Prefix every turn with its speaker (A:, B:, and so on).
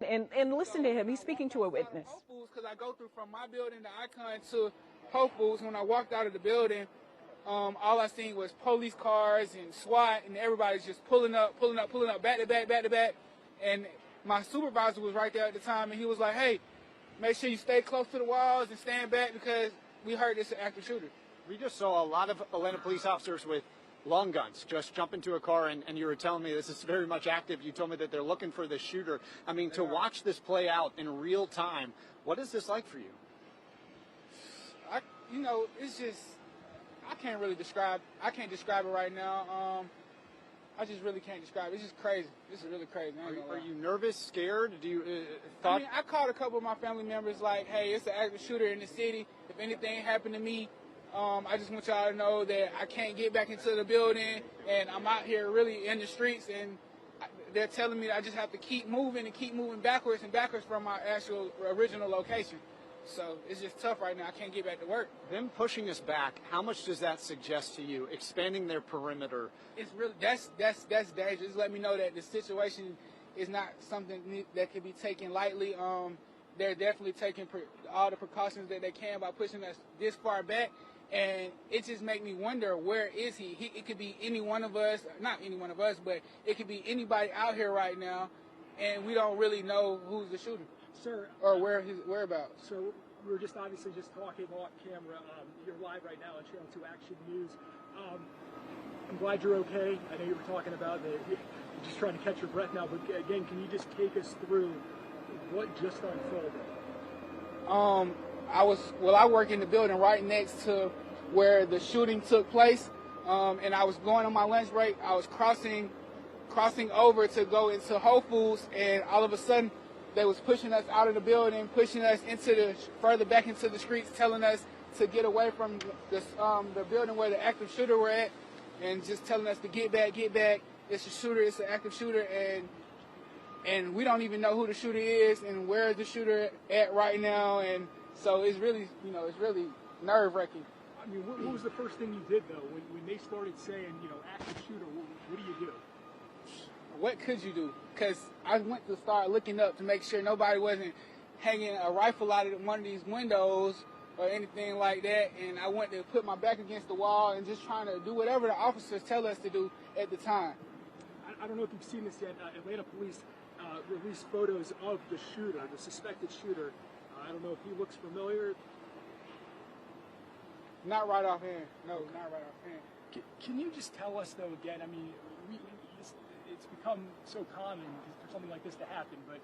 A: and listen to him. He's speaking to a witness.
B: Because I go through from my building, the Icon, to Whole Foods. When I walked out of the building, all I seen was police cars and SWAT, and everybody's just pulling up, back to back. And my supervisor was right there at the time, and he was like, hey, make sure you stay close to the walls and stand back because we heard this an active shooter.
C: We just saw a lot of Atlanta police officers with long guns just jump into a car, and you were telling me this is very much active. You told me that they're looking for the shooter. I mean, to watch this play out in real time, what is this like for you?
B: It's just, I can't describe it right now. I just really can't describe it. It's just crazy. This is really crazy.
C: Are you nervous, scared? Do you
B: I called a couple of my family members like, hey, it's an active shooter in the city. If anything happened to me, I just want y'all to know that I can't get back into the building, and I'm out here really in the streets, and they're telling me I just have to keep moving backwards from my actual original location. So it's just tough right now. I can't get back to work.
C: Them pushing us back, how much does that suggest to you? Expanding their perimeter.
B: It's really that's dangerous. Just let me know that the situation is not something that can be taken lightly. They're definitely taking all the precautions that they can by pushing us this far back. And it just makes me wonder, where is he? It could be any one of us, not any one of us, but it could be anybody out here right now, and we don't really know who's the shooter.
D: Sir,
B: or where his whereabouts.
D: So we were just obviously talking off camera. You're live right now on Channel 2 Action News. I'm glad you're okay. I know you were talking about you're just trying to catch your breath now, but again, can you just take us through what just unfolded?
B: I work in the building right next to where the shooting took place, and I was going on my lunch break. I was crossing over to go into Whole Foods, and all of a sudden, they was pushing us out of the building, pushing us further back into the streets, telling us to get away from the building where the active shooter were at, and just telling us to get back. It's a shooter. It's an active shooter, and we don't even know who the shooter is and where is the shooter at right now. And so it's really, it's really nerve-wracking.
D: I mean, what was the first thing you did though when they started saying, active shooter? What do you do?
B: What could you do? Because I went to start looking up to make sure nobody wasn't hanging a rifle out of one of these windows or anything like that. And I went to put my back against the wall and just trying to do whatever the officers tell us to do at the time.
D: I don't know if you've seen this yet. Atlanta police released photos of the shooter, the suspected shooter. I don't know if he looks familiar.
B: Not right offhand. No, not right offhand.
D: Can you just tell us, though, again, I mean, it's become so common for something like this to happen, but